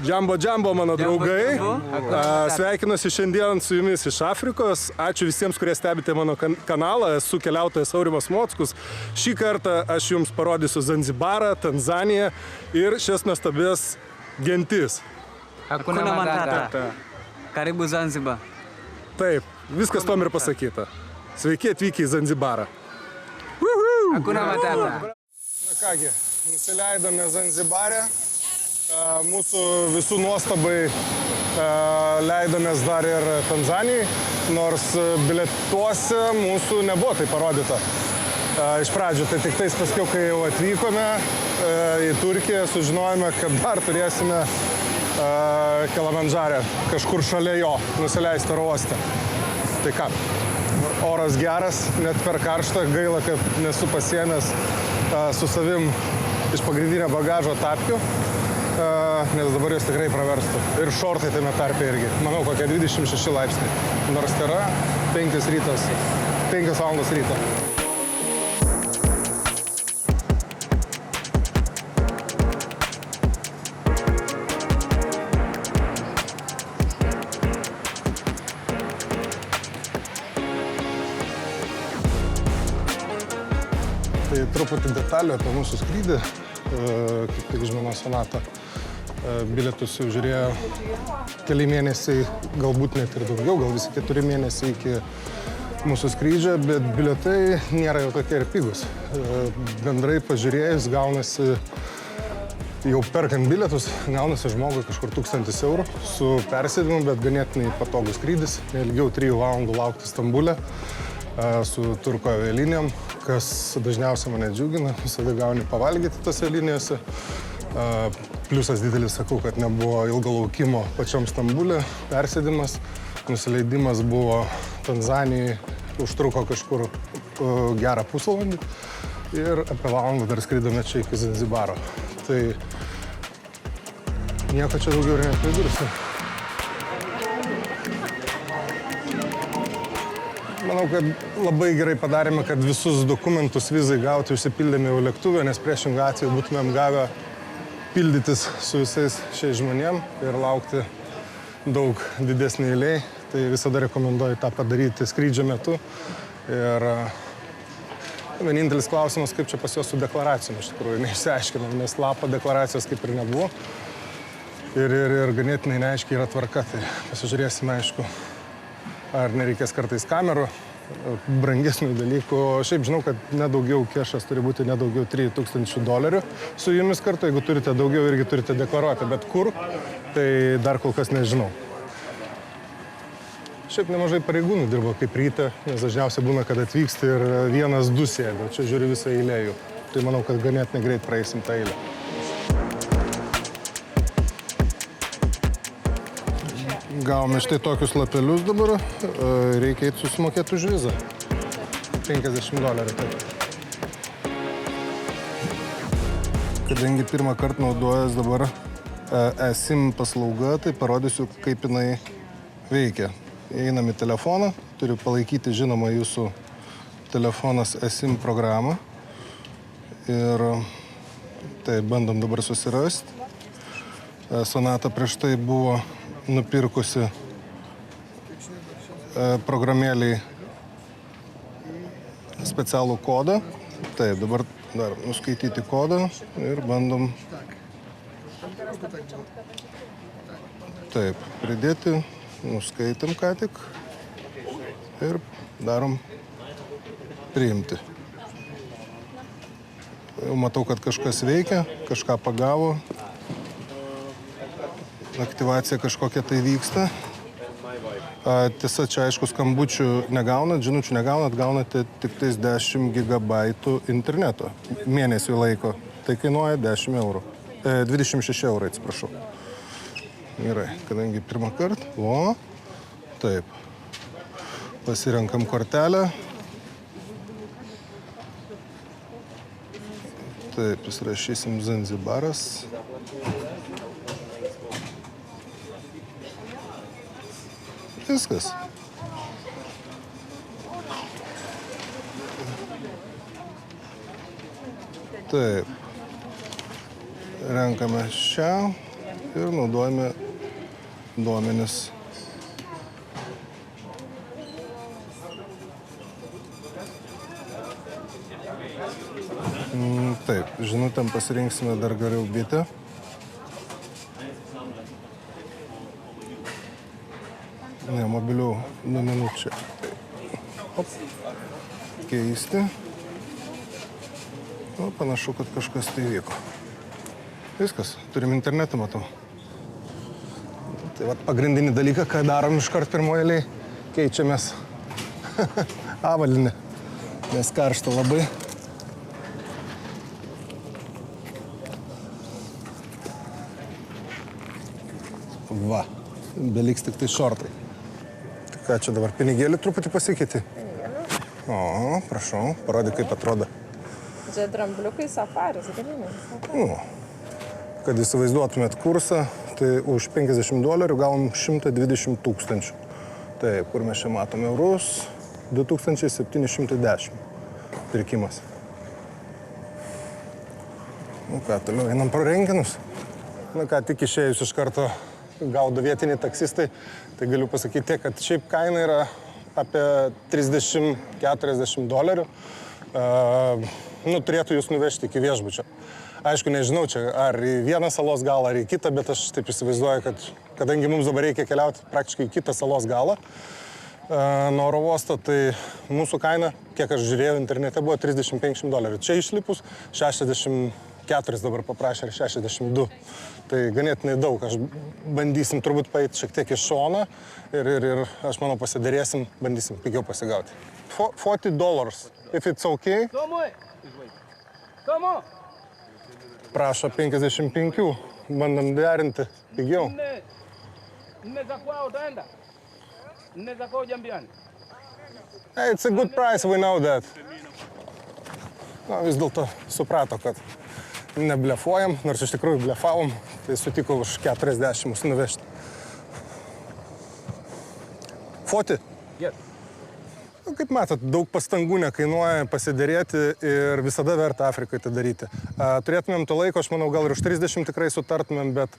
Džambo, mano draugai. Sveikinuosi šiandien su jumis iš Afrikos. Ačiū visiems, kurie stebite mano kanalą. Esu keliautojas Aurimas Mockus. Šį kartą aš jums parodysiu Zanzibarą, Tanzaniją ir šias nuostabės gentis. Hakuna Matata. Karibu Zanzibar. Taip, viskas tom ir pasakyta. Sveiki atvykę į Zanzibarą. Hakuna Matata. Na kągi, nusileidome Zanzibarę. Mūsų visų nuostabai leidomės dar ir Tanzanijai, nors bilietuose mūsų nebuvo tai parodyta. Iš pradžių, tai tik tais paskiau, kai jau atvykome į Turkiją, sužinojome, kad dar turėsime Kilimandžare, kažkur šalia jo, nusileisti oro uoste. Tai ką, oras geras, net per karštą, gaila, kad nesu pasiėmęs su savim iš pagrindinio bagažo tapkių. Nes dabar jos tikrai praverstų. Ir šortai tame tarpe irgi. Manau, kokie 26 laipsniai. Nors yra 5 valandos ryto. Tai truputį detalių apie mūsų skrydį. Kaip tik žmona Sonata bilietus jau žiūrėjo keli mėnesiai, galbūt net ir daugiau, gal visi 4 mėnesiai iki mūsų skrydžio, bet bilietai nėra jau tokie ir pigus. Bendrai pažiūrėjus, gaunasi, jau perkant bilietus, gaunasi žmogui kažkur 1000 eurų su persėdimu, bet ganėtinai patogus skrydis, ilgiau 3 valandų laukti Stambule su turko avialinijom, kas dažniausiai mane džiugina, visada gauni pavalgyti tose linijose. Pliusas didelis, sakau, kad nebuvo ilgo laukimo pačiam Stambule, persėdimas, nusileidimas buvo Tanzanijai, užtruko kažkur gerą pusvalandį ir apie valandą dar skridome čia iki Zanzibaro. Tai nieko čia daugiau ir nepridursiu. Manau, kad labai gerai padarėme, kad visus dokumentus vizai gauti užsipildėme jau lėktuvę, nes priešingų atveju būtumėm gavę pildytis su visais šiais žmonėm ir laukti daug didesnį eilėj. Tai visada rekomenduoju tą padaryti skrydžio metu. Ir vienintelis klausimas, kaip čia pas juos su deklaracijom, iš tikrųjų, neišsiaiškinom, nes lapo deklaracijos kaip ir nebuvo. Ir ganėtinai neaiškiai yra tvarka, tai pasižiūrėsime, aišku, ar nereikės kartais kamerų, brangesnių dalykų. Šiaip žinau, kad nedaugiau kešas turi būti nedaugiau $3000 su jumis kartu. Jeigu turite daugiau, irgi turite deklaruoti. Bet kur, tai dar kol kas nežinau. Šiaip nemažai pareigūnų dirbo kaip ryte, nes dažniausiai būna, kad atvyksti ir 1-2 sėdi. Čia žiūri visą eilę jų. Tai manau, kad ganėtinai greit praeisim tą eilę. Gavome štai tokius lapelius dabar, reikia eiti susimokėti už vizą. $50. Taip. Kadangi pirmą kartą naudojas dabar eSIM paslauga, tai parodysiu, kaip jinai veikia. Einam į telefoną, turiu palaikyti, žinoma, jūsų telefonas eSIM programą. Ir tai bandom dabar susirasti. Sonata prieš tai buvo nupirkusi programėliai specialų kodą. Taip, dabar dar nuskaityti kodą ir bandom taip, pridėti, nuskaitam ką tik ir darom priimti. Jau matau, kad kažkas veikia, kažką pagavo. Aktyvacija kažkokia tai vyksta. Tiesa, čia aišku skambučių negaunat, žinučių negaunat, gaunate tik tais 10 GB interneto mėnesių laiko. Tai kainuoja 10 eurų. 26 eurų, atsiprašau. Gerai, kadangi pirmą kartą. O, taip. Pasirenkam kortelę. Taip, įsirašysim Zanzibaras. Viskas. Taip. Renkame šią. ir naudojame duomenis. Taip, žinutėm pasirinksime dar geriau bitę. Ne, mobilių duomenų čia. Hop. Keisti. O, panašu, kad kažkas tai vyko. Viskas, turim internetą, matau. Tai vat pagrindinį dalyką, ką darom iškart pirmoje eilėje, keičiamės avalynę, nes karšta labai. Va, beliks tik tai šortai. Tai ką čia dabar, pinigėlį truputį pasikeiti? O, prašau, parodyk, kaip atrodo. Čia drambliukai safaris, galinis. Nu, kad įsivaizduotumėt kursą, tai už $50 gavom 120 000. Tai, kur mes čia matom eurus, 2710 pirkimas. Nu ką, toliau einam pro renginus. Nu ką, tik išėjus iš karto gaudo vietiniai taksistai, tai galiu pasakyti tiek, kad šiaip kaina yra apie $30–40. Nu, turėtų jūs nuvežti iki viešbučio. Aišku, nežinau čia, ar į vieną salos galą, ar į kitą, bet aš taip įsivaizduoju, kad kadangi mums dabar reikia keliauti praktiškai į kitą salos galą nuo oro uosto, tai mūsų kaina, kiek aš žiūrėjau internete, buvo $30–50. Čia išlipus 64 dabar paprašė, ar 62. Tai ganėtinai daug. Aš bandysim turbūt paeiti šiek tiek iš šono ir aš manau pasiderėsim, bandysim pigiau pasigauti. $40, if it's okay. Prašo 55, bandom derinti pigiau. Hey, it's a good price, we know that. Na, vis dėlto suprato, kad neblefuojam, nors iš tikrųjų blefavom, tai sutiko už 40 mus nuvežti. 40? Yes. Nu, kaip matot, daug pastangų nekainuoja pasiderėti ir visada verta Afrikoje tai daryti. Turėtumėm to laiko, aš manau, gal ir už 30 tikrai sutartumėm, bet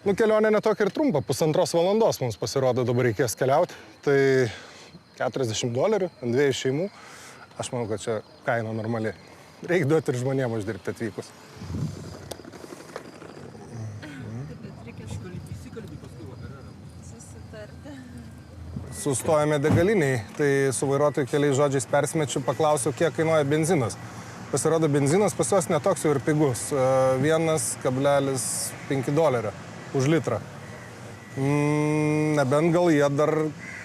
kelionė netokia ir trumpa, 1,5 valandos mums pasirodo dabar reikės keliauti. Tai $40 ant 2 šeimų, aš manau, kad čia kaina normali. Reikia duoti ir žmonėm uždirbti atvykus. Sustojame degaliniai, tai su vairuotojų keliais žodžiais persimečiu, paklausiau, kiek kainuoja benzinas. Pasirodo, benzinas pas juos netoks jau ir pigus, $1,5 už litrą. Nebent gal jie dar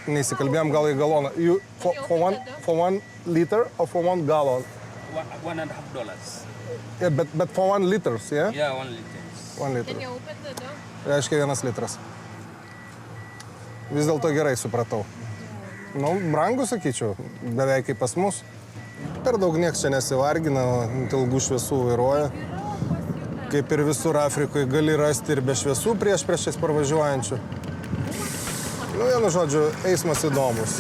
neįsikalbėjom gal į galoną. For 1 liter or for 1 gallon? $1.50. Yeah, but for 1 liters, yeah? Yeah, 1 liter. 1 liter. Reiškia 1 litras. Vis dėlto gerai supratau. Nu, brangu, sakyčiau, beveik kaip pas mus. Per daug nieks čia nesivargina, ant ilgų šviesų vairuoja. Kaip ir visur Afrikoje gali rasti ir be šviesų priešais parvažiuojančių. Nu, vienu žodžiu, eismas įdomus.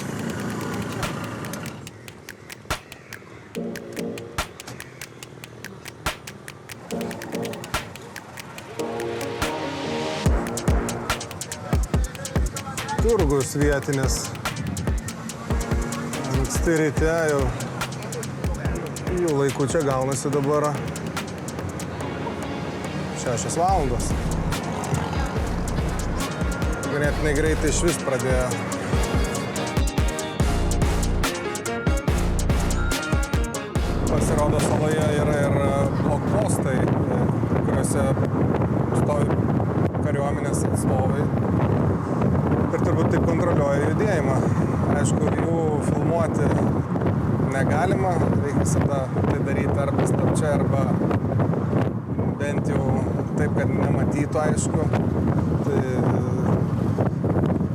Turgus vietinis. Anksti ryte jau jų laikų čia gaunasi dabar 6 valandos. Ganėtinai greitai iš vis pradėjo. Pasirodo, saloje yra ir blokpostai, kuriuose stovi kariuomenės atstovai. Ir turbūt taip kontroliuoja judėjimą. Aišku, jų filmuoti negalima, reikia visada tai daryti arba slapčia, arba bent jau taip, kad nematytų, aišku. Tai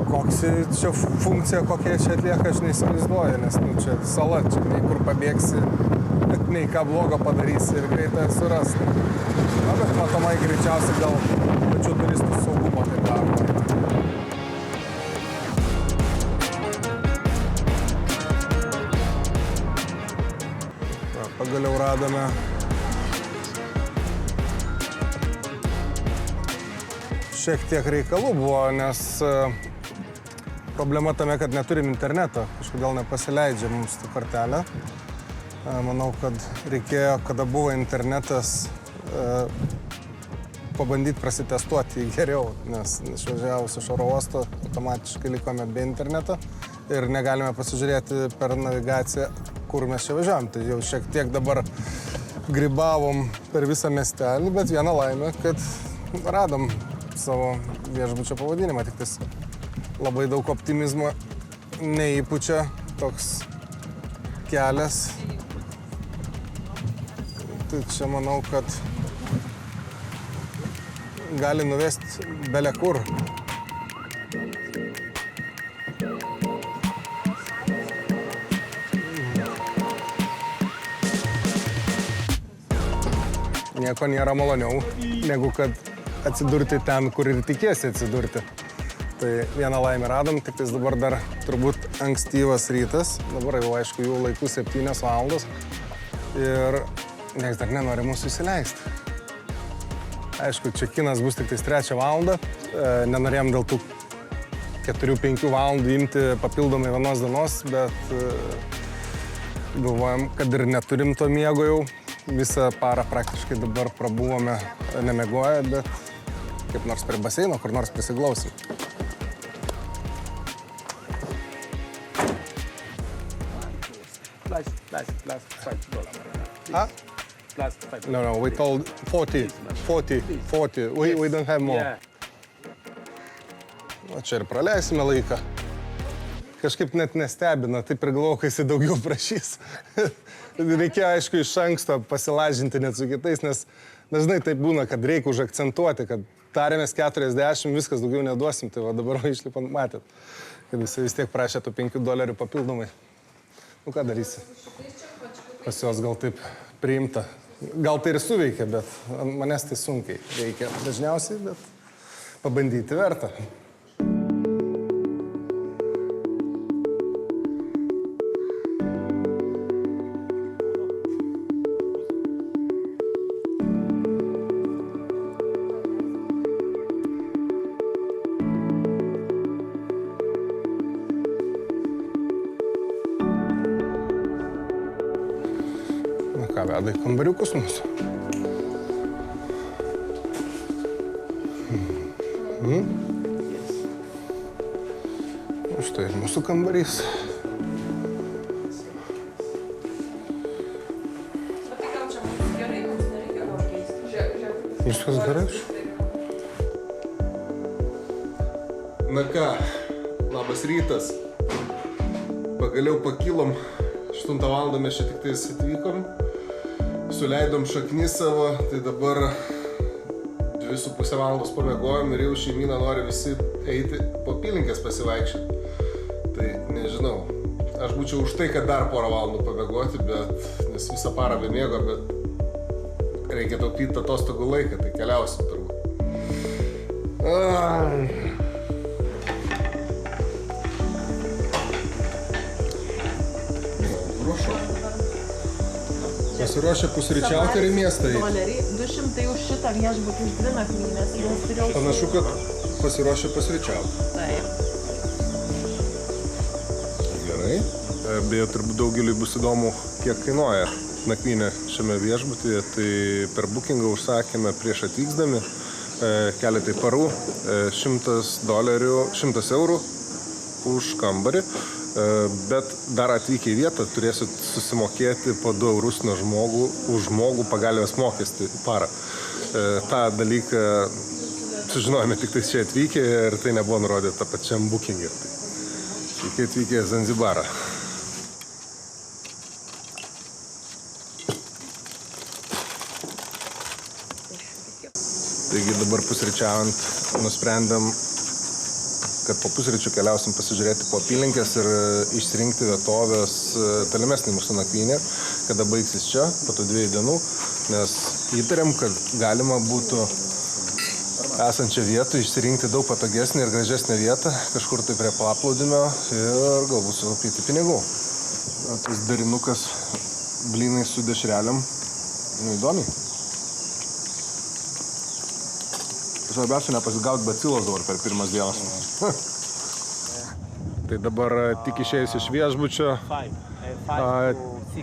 koks čia funkcija, kokie čia atlieka, aš neįsivaizduoju, nes čia sala, čia nei kur pabėgsi, nei ką blogo padarysi ir greitai surasti. Na, bet matomai greičiausiai gal pačių turistų saugumo taip daro. Pagaliau radome šiek tiek reikalų buvo, nes problema tame, kad neturim interneto. Kažkodėl nepasileidžia mums tą kortelę. Manau, kad reikėjo, kada buvo internetas, pabandyti prasitestuoti jį geriau, nes išvažiavus iš oro uosto automatiškai likome be interneto ir negalime pasižiūrėti per navigaciją, kur mes čia važiavom. Tai jau šiek tiek dabar grybavom per visą miestelį, bet viena laimė, kad radom savo viešbučio pavadinimą. Tik tais labai daug optimizmo neįpučia toks kelias. Tai čia manau, kad gali nuvesti bele kur. Nieko nėra maloniau, negu kad atsidurti ten, kur ir tikėsi atsidurti. Tai vieną laimę radom, tik tais dabar dar turbūt ankstyvas rytas. Dabar jau aišku, jų laikų 7 valandos. Ir nieks dar nenori mūsų įsileisti. Aišku, čekinas bus tik tais 3 valandą. Nenorėjom dėl tų 4-5 valandų imti papildomai vienos dienos, bet galvojam, kad ir neturim to miego jau. Visą parą praktiškai dabar prabuvome nemiegoję, bet kaip nors prie baseino, kur nors prisiglausim. Plus $5. Huh? Plus $5. No, we told 40. We don't have more. Yeah. O čia ir praleisime laiką. Kažkaip net nestebina, taip ir galvoju, kai jisai daugiau prašys. Reikėjo, aišku, iš anksto pasilažinti net su kitais, nes dažnai taip būna, kad reikia užakcentuoti, kad tarėmės 40, viskas daugiau neduosim, tai va dabar išlipant matėt, kad jisai vis tiek prašė tų $5 papildomai. Nu, ką darysi? Pas jos gal taip priimta. Gal tai ir suveikia, bet manęs tai sunkiai veikia dažniausiai, bet pabandyti verta. Ką veda į kambariukus mūsų. O štai ir mūsų kambarys. Tai gal čia mums gerai, mums nereikia gal keisti. Viskas gerai? Na ką, labas rytas. Pagaliau pakilom. 8 valandą mes čia tik tais atvykom. Suleidom šaknį savo, tai dabar 2,5 valandos pamiegojom ir jau šeimyna nori visi eiti po apylinkes pasivaikščioti. Tai nežinau, aš būčiau už tai, kad dar porą valandų pamiegoti, nes visą parą be miego, bet reikia taupyti atostogų laiką, tai keliausim turbūt. Prašau. Pasiruošę pusryčiauti ir į miestą eiti. 200 už šitą viešbutį už 2 nakvynės. Panašu, kad pasiruošę pusryčiauti. Taip. Gerai. Beje, turbūt daugeliui bus įdomu, kiek kainuoja nakvynė šiame viešbutyje. Tai per bookingą užsakėme prieš atvyksdami keletai parų $100 už kambarį. Bet dar atvykę į vietą turėsit susimokėti po 2 eurus nuo už žmogų pagalbės mokestį parą. tą dalyką sužinojome tik tai čia atvykę ir tai nebuvo nurodyta pačiam booking'e. Sveiki atvykę į Zanzibarą. Taigi dabar pusryčiaujant nusprendėm, kad po pusryčių keliausim pasižiūrėti po apylinkės ir išsirinkti vietovės tolimesnį mūsų nakvynę, kada baigsis čia, po tų 2 dienų, nes įtariam, kad galima būtų esančią vietą išsirinkti daug patogesnį ir gražesnę vietą, kažkur tai prie paplūdimio ir galbūt sutaupyti pinigų. Tas darinukas blynai su dešrelėm, įdomiai. Svarbiausia nepasigauti bacilos dabar per pirmas dienas. Tai dabar tik išėjus iš viešbučio,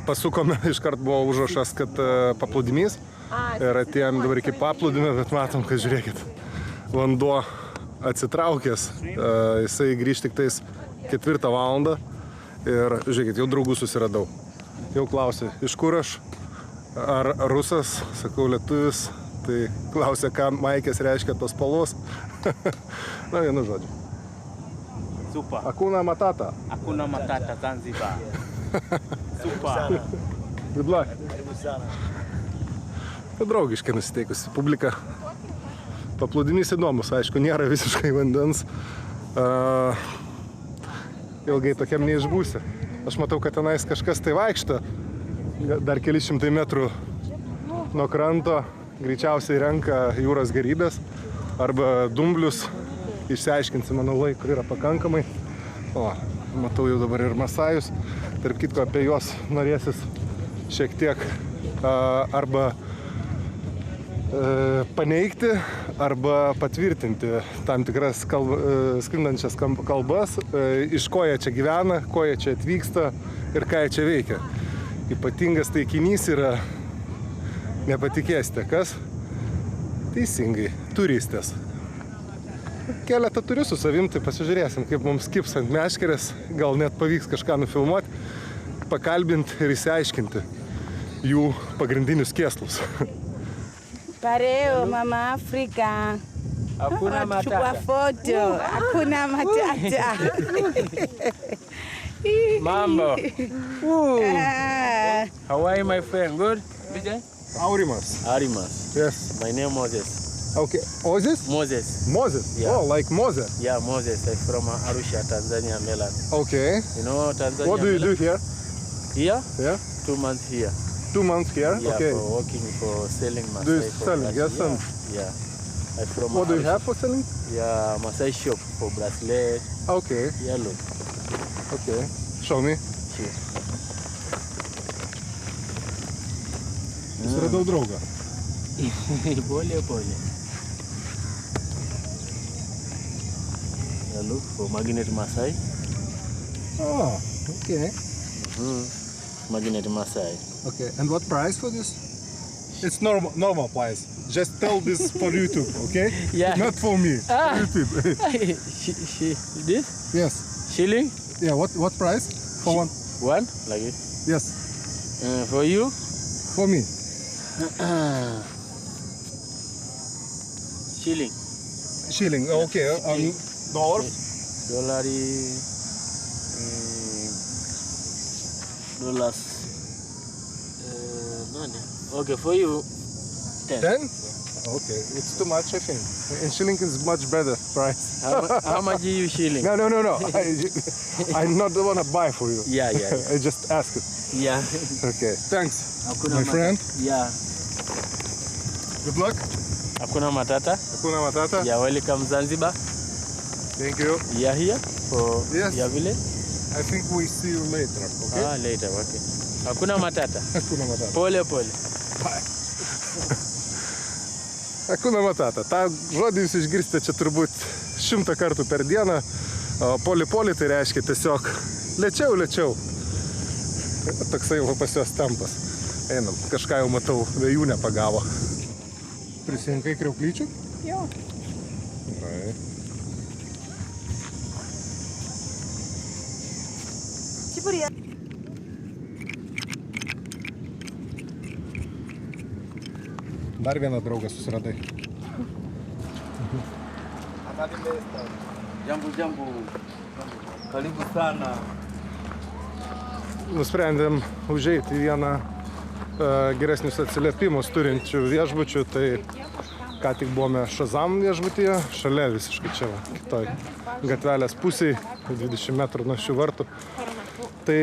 pasukome, iškart buvo užrašas, kad paplūdimys. Ir atėjom dabar iki paplūdimio, bet matom, kad žiūrėkit, vanduo atsitraukęs, jisai grįž tik tais 4 valandą. Ir žiūrėkit, jau draugų susiradau. Jau klausė, iš kur aš? Ar rusas? Sakau, lietuvis. Tai klausė, ką maikės reiškia tos spalvos. Na, vienu žodžiu. Super. Hakuna Matata. Hakuna Matata, Zanzibar. Super. Good luck. Draugiškai nusiteikusi publika. Paplūdimys įdomus, aišku, nėra visiškai vandens. Ilgai tokiam neišbūsi. Aš matau, kad tenais kažkas tai vaikšto. Dar keli šimtai metrų nuo kranto. Greičiausiai renka jūros gėrybės arba dumblius. Išsiaiškinsim, manau, laiko yra pakankamai. O, matau jau dabar ir masajus. Tarp kitko, apie juos norėsis šiek tiek arba paneigti arba patvirtinti tam tikras sklindančias kalbas, iš ko jie čia gyvena, ko jie čia atvyksta ir ką jie čia veikia. Ypatingas taikinys yra, nepatikėsite, kas? Teisingai, turistės. Keletą turiu su savim, tai pasižiūrėsim, kaip mums kips ant meškerės, gal net pavyks kažką nufilmuoti, pakalbinti ir išsiaiškinti jų pagrindinius kėslus. Pareo, mama Afrika. Hakuna Chukua Matata. foto. Hakuna Matata. Mambo. Ah, How are you, my friend? Good? Vijay? Aurimas. Arimas. Yes. My name Moses. Okay. Moses? Moses. Moses? Yeah. Oh, like Moses. Yeah, Moses. I'm from Arusha, Tanzania, Melan. Okay. You know Tanzania? What do you do here? Here? Yeah. 2 months here. 2 months here? Yeah, Okay. for working, for selling Maasai. Do you for selling, yes, bracelet. and Yeah. I'm from what do you Arusha. have for selling? Yeah, Maasai shop for bracelet. Okay. Yeah, look. Okay. Show me. Here. Susiradau draugą. Boleh. Yeah, look for magnet Maasai. Oh, okay. Magnet Maasai. Okay. And what price for this? It's normal price. Just tell this for YouTube, okay? Yeah. Not for me. Ah. For YouTube. This Yes. shilling Yeah. What price? For one? one like it. Yes. For you For me. shilling. Shilling. Okay. Dollars. Dollars. Nani? Okay, for you 10. 10? Okay. It's too much, I think. And shilling is much better price. How much you shilling? No. I'm not the one to buy for you. Yeah. I just ask it. Yeah. Okay. Thanks, Hakuna my friend. Yeah. Good luck. Hakuna Matata. Hakuna Matata. Yeah, welcome Zanzibar. Thank you. Yeah, here for Yes. your village. I think we see you later. Okay. Later, okay. Hakuna Matata. Hakuna Matata. Pole. Hakuna Matata. Ta žodį jūs išgirsite čia turbūt 100 kartų per dieną. Poli tai reiškia tiesiog lėčiau. Toksai jau pas juos tempas. Einam, kažką jau matau, vėjų nepagavo. Prisirinkai kriauklyčių? Jo. Gerai. Cipuria. Dar vieną draugą susiradai. Jambo. Karibu sana. Nusprendėm užeiti vieną geresnius atsiliepimus turinčių viešbučių, tai ką tik buvome Shazam viešbutyje, šalia visiškai čia kitoj gatvelės pusėje, 20 metrų nuo šių vartų. Tai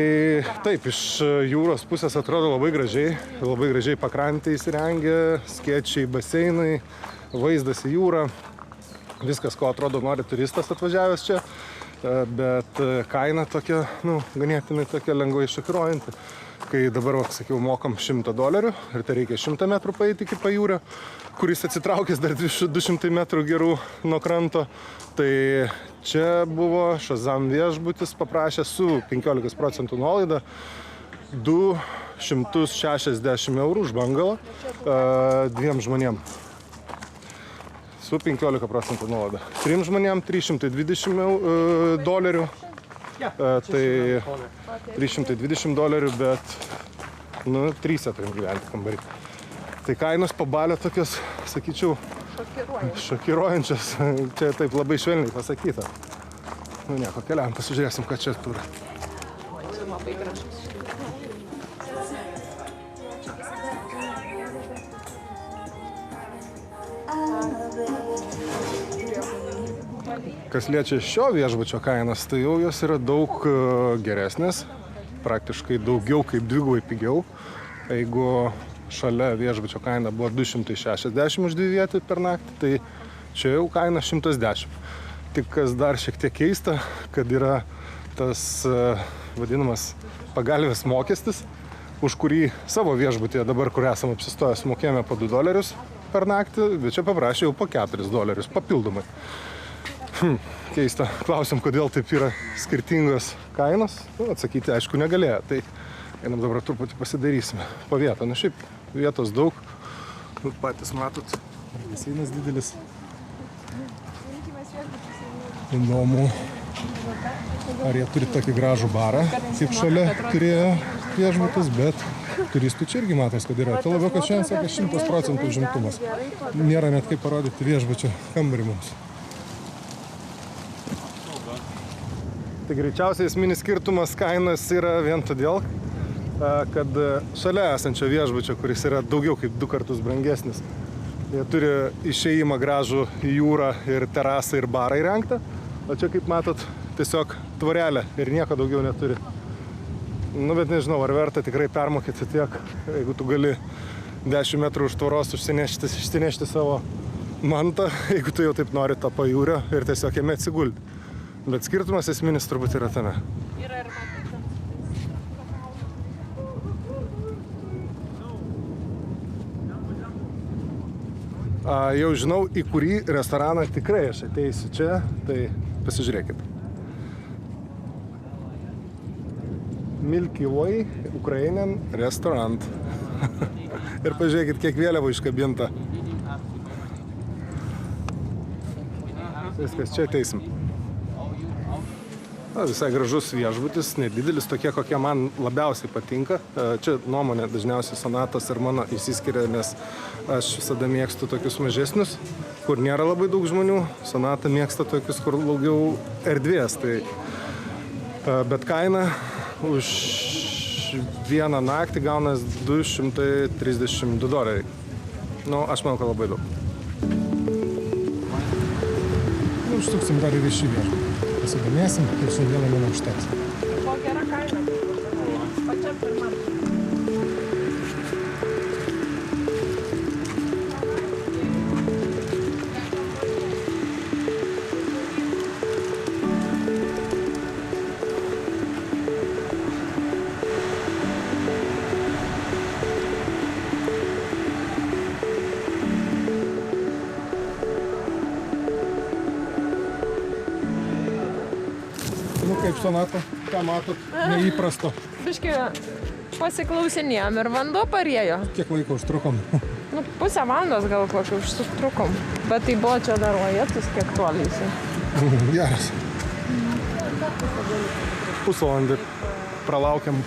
taip, iš jūros pusės atrodo labai gražiai pakrantė įsirengė, skėčiai, baseinai, vaizdas į jūrą, viskas, ko atrodo nori turistas atvažiavęs čia. Bet kaina tokia, ganėtinai tokia lengvai šokiruojanti. kai dabar, sakiau, mokam $100 ir tai reikia 100 metrų paeiti iki pajūrio, kuris atsitraukęs dar 200 metrų gerų nuo kranto. Tai čia buvo Shazam viešbutis paprašė su 15% nuolaida 260 eurų už bangalą dviem žmonėm. Su 15% nuolaida. Trim žmonėm $320. Tai $320, bet, trysia turim gyventi kambarį. Tai kainos po Balio tokios, sakyčiau, šokiruojančios. Čia taip labai švelniai pasakyta. Nieko, keliam, pasižiūrėsim, ką čia turi. Labai gražus. Kas liečia šio viešbučio kainas, tai jau jos yra daug geresnės, praktiškai daugiau kaip dvigubai pigiau. Jeigu šalia viešbučio kaina buvo 260 už 2 vietų per naktį, tai čia jau kaina 110. Tik kas dar šiek tiek keista, kad yra tas vadinamas pagalvės mokestis, už kurį savo viešbutyje dabar, kur esam apsistoję, sumokėjome po $2 per naktį, bet čia paprašė jau po $4 papildomai. Keista. Klausim, kodėl taip yra skirtingos kainos. Atsakyti, aišku, negalėjo. Tai einam dabar truputį pasidarysime po vietą. Šiaip vietos daug. Patys matot, baseinas didelis. Įdomu, ar jie turi tokį gražų barą, kaip šalia turėjo viešbutis, bet turistų čia irgi matos, kad yra. Tuo labiau, kad šiandien sako 100% užimtumas. Nėra net kaip parodyti viešbučio kambarį mums. Tai greičiausiai esminis skirtumas kainos yra vien todėl, kad šalia esančio viešbučio, kuris yra daugiau kaip 2 kartus brangesnis, jie turi išėjimą gražų į jūrą ir terasą ir barą įrengtą, o čia, kaip matot, tiesiog tvorelė ir nieko daugiau neturi. Bet nežinau, ar verta tikrai permokėti tiek, jeigu tu gali 10 metrų už tvoros išsinešti savo mantą, jeigu tu jau taip nori to pajūrio ir tiesiog jame atsigulti. Bet skirtumas esminis turbūt yra tame. Jau žinau, į kurį restoraną tikrai aš ateisiu čia, tai pasižiūrėkit. Milky Way Ukrainian Restaurant. Ir pažiūrėkit, kiek vėliavų iškabinta. Viskas, čia ateisim. Visai gražus viešbutis, nedidelis, tokie, kokie man labiausiai patinka. Čia nuomonė dažniausiai Sonatos ir mano išsiskiria, nes aš visada mėgstu tokius mažesnius, kur nėra labai daug žmonių. Sonata mėgsta tokius, kur daugiau erdvės. Bet kaina už vieną naktį gaunas $232. Aš manau, kad labai daug. Užsuksim dar ir iš šį viešbutį. Pasidomėsim, kaip šiandieną man užteks. O gera kaina. Pačia pirmam. Kaip Sonata, ką matot, neįprasto. Biški pasiklausinėjom ir vanduo parėjo. Kiek laiko užtrukom? Pusę valandos gal kokį užtrukom. Bet tai buvo čia dar vajetus, kiek toliai. Geras. Pusvalandį pralaukiam,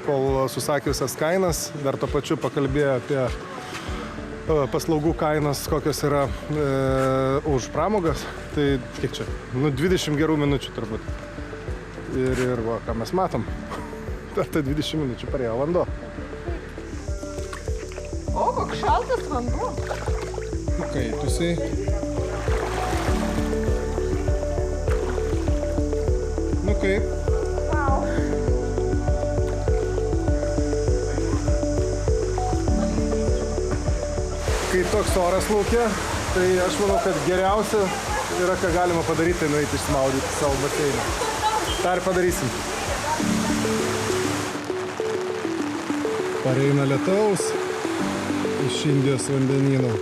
kol susakiusias kainas. Dar to pačiu pakalbėjo apie paslaugų kainas, kokios yra už pramogas. Tai kiek čia? 20 gerų minučių turbūt. Ir va, ką mes matom, per tą 20 minučių parėjo vanduo. O, koks šaltas vanduo. Kaitusiai. Kaip? Wow. Kai toks oras laukia, tai aš manau, kad geriausia yra, ką galima padaryti, nueiti išsimaudyti savo baseiną. tą ir padarysim. Pareina lietaus iš Indijos vandenyno.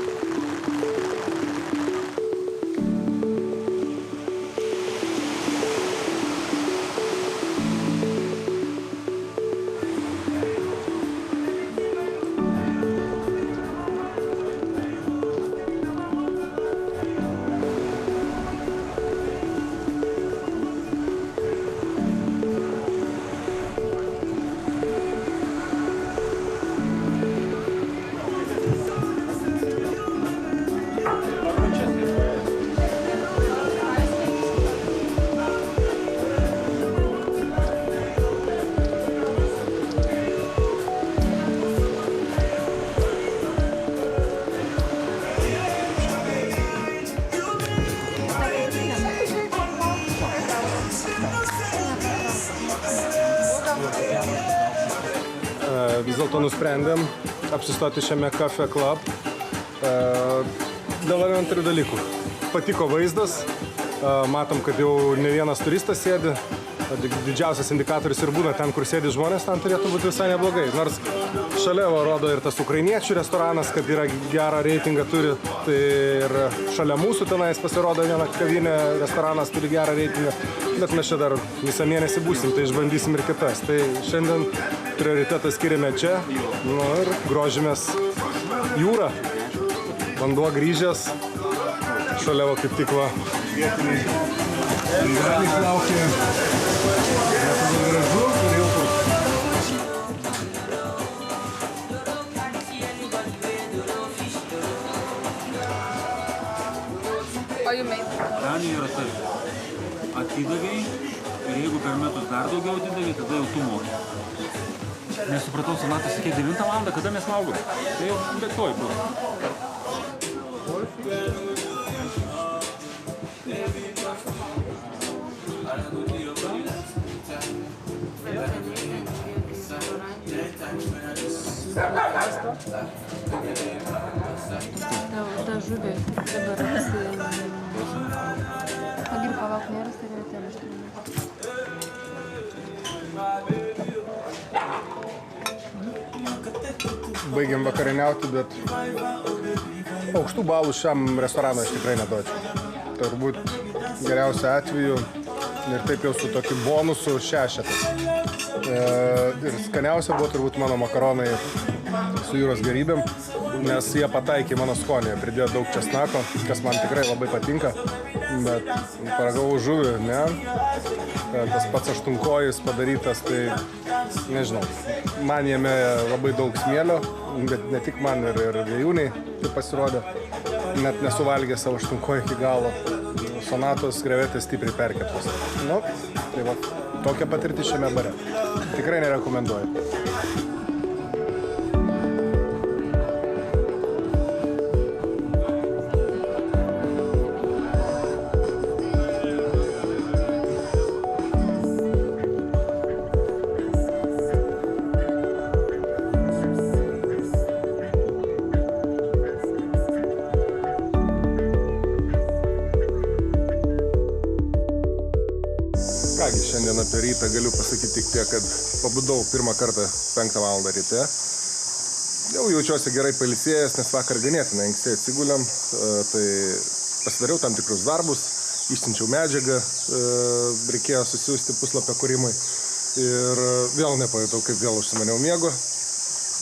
Vis dėlto nusprendėm apsistoti šiame Cafe Club dėl elementarių dalykų. Patiko vaizdas, matom, kad jau ne vienas turistas sėdi. Didžiausias indikatorius ir būna ten, kur sėdi žmonės, ten turėtų būti visai neblogai. Nors šalia rodo ir tas ukrainiečių restoranas, kad yra gerą reitingą turi. Tai ir šalia mūsų tenais pasirodo viena kavinė, restoranas turi gerą reitingą. Bet mes čia dar visą mėnesį būsim, tai išbandysim ir kitas. Tai šiandien prioritetą skiriame čia, nu ir grožimės jūrą. Vanduo grįžęs, šalia va kaip tik va vietiniai žmonės laukia. Lietuvos gražu ir jauku. Ten yra taip. Atidavėjai ir jeigu per metus dar daugiau atidavėjai, tada jau tu moki. Nesupratau, Sonatas sakė 9 valandą, kada mes valgom. Tai jau betoj bus. Ta žuvė dabar Agir palauk, nėra stereotėlė iš tikrųjų. Baigiam vakarieniauti, bet aukštų balų šiam restoranui aš tikrai neduočiau. Turbūt geriausiu atveju ir taip jau su tokiu bonusu 6. Ir skaniausia buvo turbūt mano makaronai su jūros gerybėm, nes jie pataikė mano skonį, pridėjo daug česnako, kas man tikrai labai patinka, bet paragavau žuvį, ne, tas pats aštunkojis padarytas, tai nežinau, man jame labai daug smėlio, bet ne tik man ir vėjūniai tai pasirodė, net nesuvalgė savo aštunkojį iki galo, Sonatos krevetės stipriai perkeptos. Nu, tai va, tokia patirtis šiame bare. Tikrai nerekomenduoju. Kągi, šiandien apie rytą galiu pasakyti tik tiek, kad pabudau pirmą kartą 5 valandą ryte. Jau jaučiuosi gerai pailsėjęs, nes vakar ganėtinai anksti atsigulėm, tai pasidariau tam tikrus darbus, išsiunčiau medžiagą, reikėjo susiųsti puslapio kūrimui ir vėl nepajutau, kaip vėl užsimaniau miego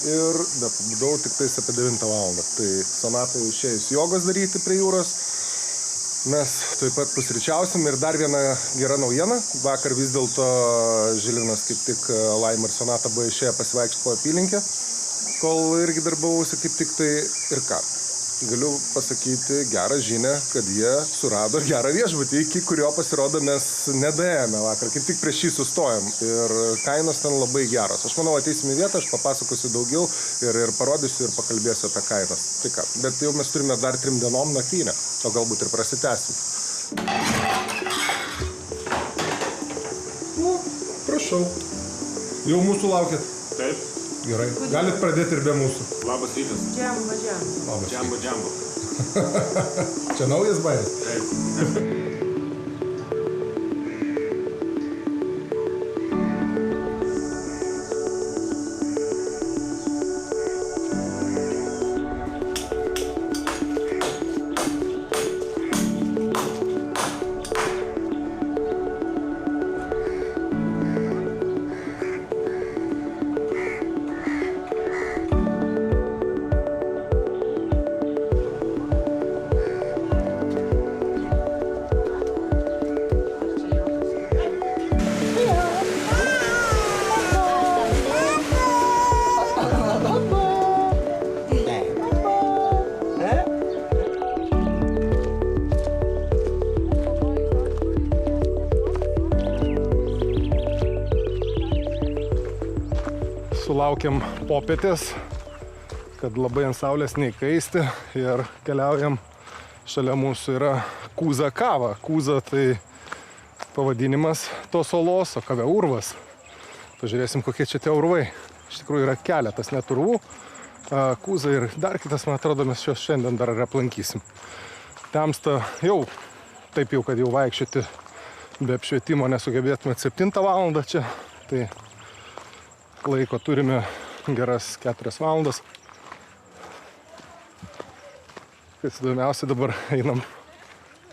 ir pabudau tik tais apie 9 valandą. Tai Sonatai išėjus jogos daryti prie jūros. Mes taip pat pusryčiausim ir dar viena gera naujiena. Vakar vis dėlto Žilinas kaip tik Laima ir Sonata buvo išėję pasivaikščioti po apylinkę, kol irgi darbavausi kaip tik tai ir ką. Galiu pasakyti gerą žinią, kad jie surado gerą viešbutį, iki kurio pasirodo mes nedaėjome vakar. Kaip tik prieš jį sustojom ir kainos ten labai geros. Aš manau, ateisim į vietą, aš papasakosiu daugiau ir parodysiu ir pakalbėsiu apie kainas. Tai ką, bet jau mes turime dar 3 dienom nakvynę, o galbūt ir prasitęsim. Prašau. Jau mūsų laukit? Taip. Gerai. Galit pradėti ir be mūsų. Labas rytas. Džambo, džambo. Labas. Džambo, džambo. Čia naujas bairis? Taip. sulaukėm popietės, kad labai ant saulės neįkaisti ir keliaujam. Šalia mūsų yra Kūza kava. Kūza tai pavadinimas tos olos, o kave urvas. Pažiūrėsim, kokie čia tie urvai. Iš tikrųjų yra keletas net urvų. Kūza ir dar kitas, man atrodo, mes šios šiandien dar ir aplankysim. Temsta jau, taip jau, kad jau vaikščioti be apšvietimo nesugebėtume 7 valandą čia. Tai laiko turime geras 4 valandas. Kas įdomiausia, dabar einam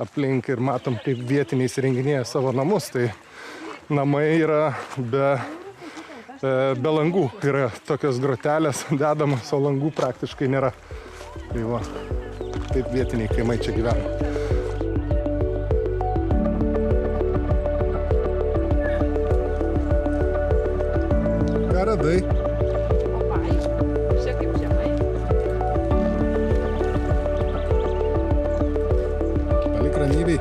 aplink ir matom, kaip vietiniai įsirenginėja savo namus. Tai namai yra be langų. Yra tokios grotelės dedamos, o langų praktiškai nėra. Tai va, taip vietiniai kaimai čia gyvena. Ką radai? Čia kaip žemai. Palik ramybei.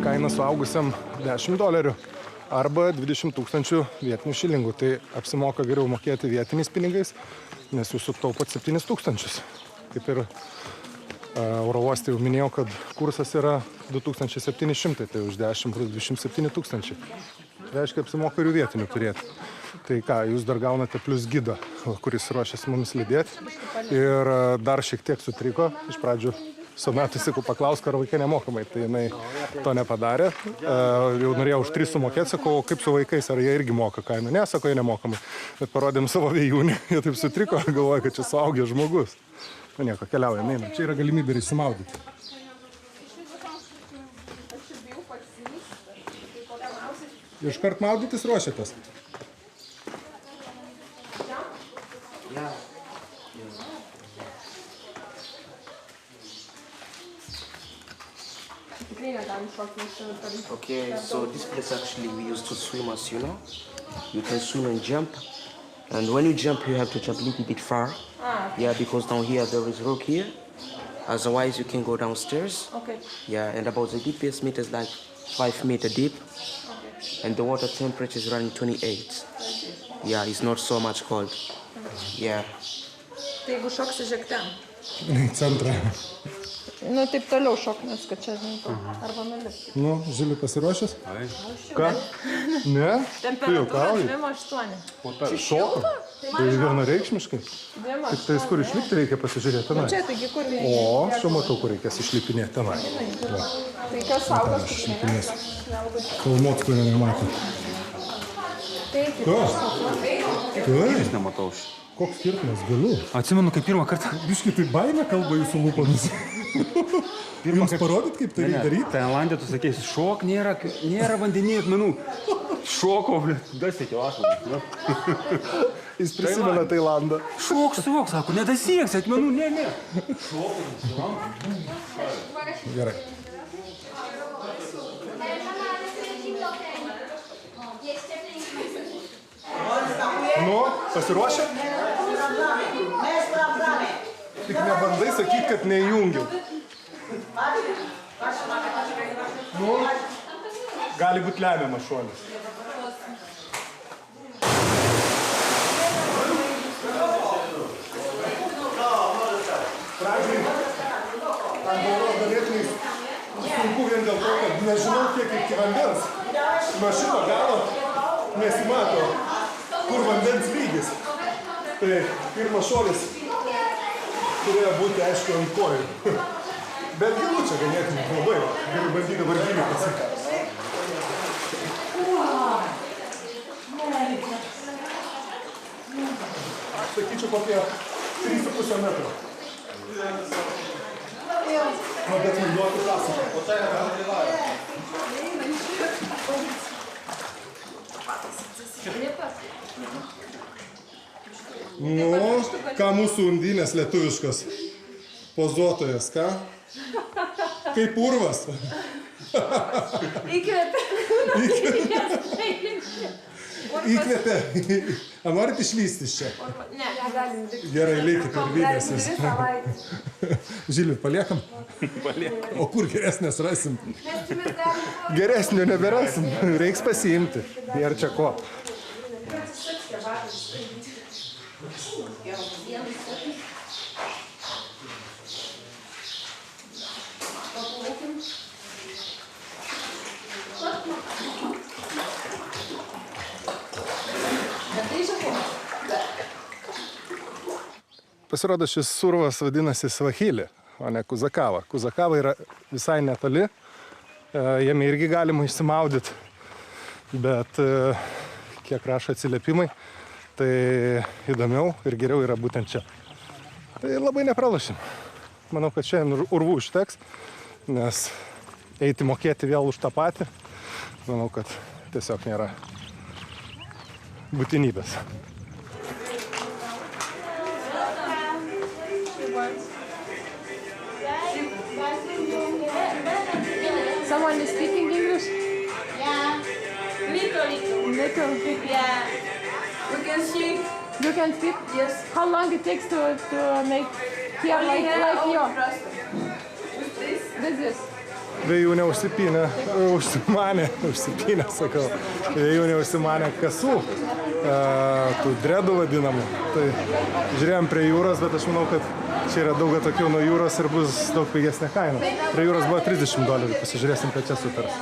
Kaina suaugusiam $10 arba 20 000 vietinių šilingų. Tai apsimoka geriau mokėti vietiniais pinigais, nes jūs sutaupot 7 000. Kaip ir oro uoste jau minėjau, kad kursas yra 2700, tai už 10 plus 27 000. Reiškia, apsimoka ir vietinių turėti. Tai ką, jūs dar gaunate plus gidą, kuris ruošiasi mumis lydėti. Ir dar šiek tiek sutriko. Iš pradžių Sonatui sakau, paklausk, ar vaikai nemokamai, tai jinai to nepadarė. Jau norėjau už 3 sumokėti, sakau, kaip su vaikais, ar jie irgi moka kainą. Ne, sako, jie nemokamai. Bet parodėm savo vėjūnį, jie taip sutriko, galvoja, kad čia suaugęs žmogus. Nu nieko, keliaujam, einam. Čia yra galimybė ir išsimaudyti. Iškart maudytis ruošiatės? Okay, so this place actually we used to swim, as you know. You can swim and jump. And when you jump, you have to jump a little bit far. Yeah, because down here there is rock here. Otherwise, you can go downstairs. Okay. Yeah, and about the deepest meter is like 5 meter deep. Okay. And the water temperature is around 28. Yeah, it's not so much cold. Yeah. Tai jeigu šoksi žiek ten. Centrą. Nu, taip toliau šoknės, kad čia, žinai, arba nulipti. Nu, Žili pasiruošęs? Ką? Ne? Tu jau kauji? 2,8. Šoka? Tai vienareikšmiškai? Tik tais, kur išlipti reikia pasižiūrėti tenai. Čia, taigi, kur reikia. O, šiuo matau, kur reikės išlipinėti tenai. Tai kas saugas, Aš išlipinėsiu. Kalmot, kurio nematau. Aš nematau. Koks skirtumas, galiu. Atsimenu, kaip pirmą kartą. Biškai tai baimė kalba jūsų lūpomis. Jums parodyt, kaip tai reikia daryti? Tailandė, tu sakei, šok, nėra vandenyje akmenų. Šoko, dasiekiau aš. Jis prisimena Tailandą. Šok, sako, nedasieks akmenų, ne. Gerai. Nu, pasiruošę? Tik nebandai sakyti, kad neįjungiau. Nu, gali būti lemiamas šuolis. Pradžiai, ant galvos galėtumai sunku vien dėl to, kad nežinau, kiek iki vandens. Nuo šito galo nesimato, kur vandens lygis. Tai pirmas šuolis turėjo būti, aišku, ant kojų. Bet gilu čia ganėtinai labai. Galiu bandyti vardinį pasakyti. Aš sakyčiau kokie 3,5 metro. Bet man duoti pasaką. Nu, ką mūsų undinės lietuviškos pozuotojas, ką? Kaip urvas. Įkvėpė. Ar norit išlysti iš čia? Ne. Gerai, lėkit per vydesis. Žilvi, paliekam? Paliekam. O kur geresnės rasim? Geresnio neberasim. Reiks pasiimti. Nėra čia ko. Pasirodo, šis survas vadinasi Svahili, o ne Kuzakava. Kuzakava yra visai netoli, jame irgi galima išsimaudyti, bet kiek rašo atsiliepimai, tai įdomiau ir geriau yra būtent čia. Tai labai nepralašim. Manau, kad šiandien urvų užteks, nes eiti mokėti vėl už tą patį, manau, kad tiesiog nėra būtinybės. Someone is speaking English? Yeah. Little. Yeah. We can speak. You can speak? Yes. How long it takes to make here like you? This is. Dviejų neužsimanė, sakau, dviejų neužsimanė kasų, tų dredų vadinamų. Tai žiūrėjom prie jūros, bet aš manau, kad čia yra daug atokiau nuo jūros ir bus daug pigesnė kaina. Prie jūros buvo $30, pasižiūrėsim, kad čia sutars.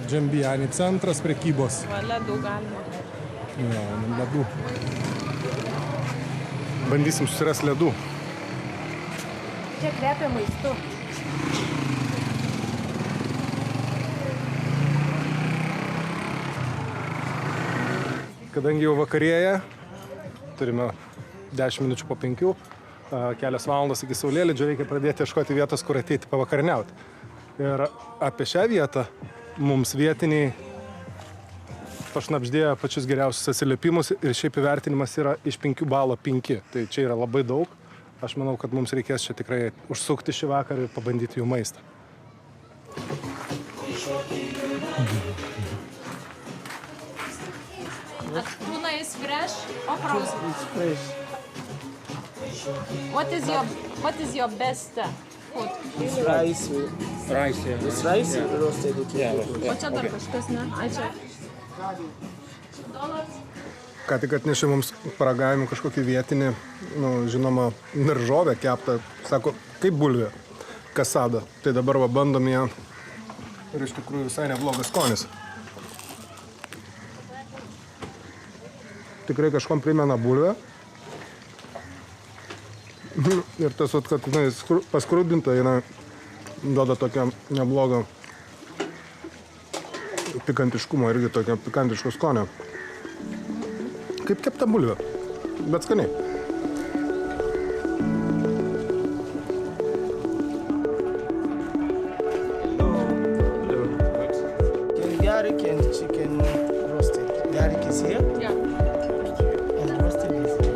Džambijani centras prekybos. Ledų galima. Ne, ledų. Bandysim susirasti ledų. Čia kvepia maistu. Kadangi jau vakarėja, turime 10 minučių po 5, kelias valandos iki saulėlydžio, reikia pradėti ieškoti vietos, kur ateiti pavakariniauti. Ir apie šią vietą mums vietiniai pašnapždėjo pačius geriausius atsiliepimus ir šiaip įvertinimas yra iš 5 balo 5. Tai čia yra labai daug. Aš manau, kad mums reikės čia tikrai užsukti šį vakarą ir pabandyti jų maistą. Tuna is fresh or frozen? It's fresh. What is your best food? It's rice. Rice, yeah. It's rice roasted. Yeah. O čia dar kažkas, ne? Ai čia. Ką tik atnešė mums paragavimų kažkokį vietinį, žinoma, daržovę keptą. Sako, kaip bulvė, kasada. Tai dabar va bandom ją ir iš tikrųjų visai neblogas skonis. Tikrai kažkom primena bulvę. Ir tas, kad paskrudinta, duoda tokią neblogą pikantiškumo, irgi tokio pikantiško skonio. Kaip kepta bulvė, bet skaniai. Garlic and chicken roasted. Garlic is here. Yeah. And roasted is here.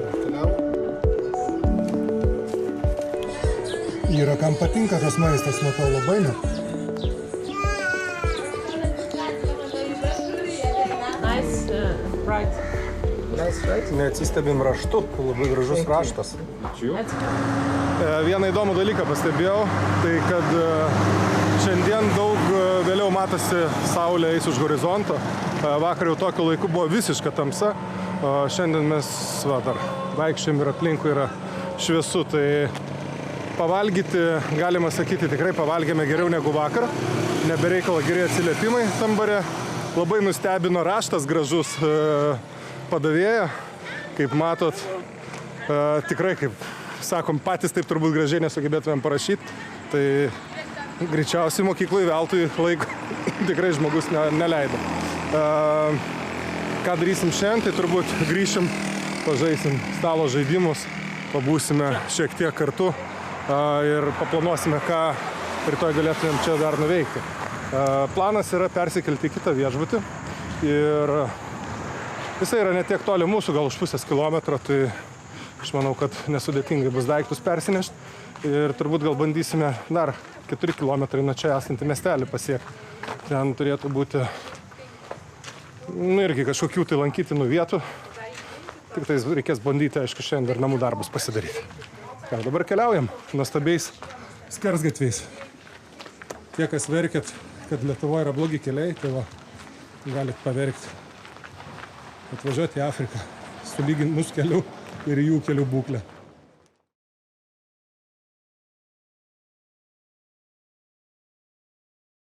Yra kam patinka tas maistas, nuo to labai ne. Nice, right. Nice, right? Neatsistebim raštu, labai gražus raštas. Vieną įdomų dalyką pastebėjau, tai kad šiandien daug vėliau matosi saulė eis už horizonto. Vakar jau tokiu laiku buvo visiška tamsa, o šiandien mes dar vaikščiam ir aplinkui yra šviesu. Tai pavalgyti, galima sakyti, tikrai pavalgėme geriau negu vakar. Nebereikalo geri atsiliepimai tam bare. Labai nustebino raštas gražus padavėja. Kaip matot, tikrai, kaip sakom, patys taip turbūt gražiai nesugebėtumėm parašyti. Tai greičiausiai mokyklai veltui laiko tikrai žmogus neleido. Ką darysim šiandien, tai turbūt grįšim, pažaisim stalo žaidimus, pabūsime šiek tiek kartu ir paplanuosime, ką rytoj galėtumėm čia dar nuveikti. Planas yra persikelti į kitą viešbutį ir jisai yra ne tiek toli mūsų, gal už pusės kilometro, tai Aš manau, kad nesudėtingai bus daiktus persinešti ir turbūt gal bandysime dar 4 km nuo čia esantį miestelį pasiekti. Ten turėtų būti irgi kažkokių tai lankytinų vietų. Tik tais reikės bandyti, aišku, šiandien dar namų darbus pasidaryti. Ką, dabar keliaujam nuostabiais skersgatviais. Tie, kas verkėt, kad Lietuvoje yra blogi keliai, tai va, galit paverkti. Atvažiuoti į Afriką, sulyginti mūsų kelių ir jų kelių būklę.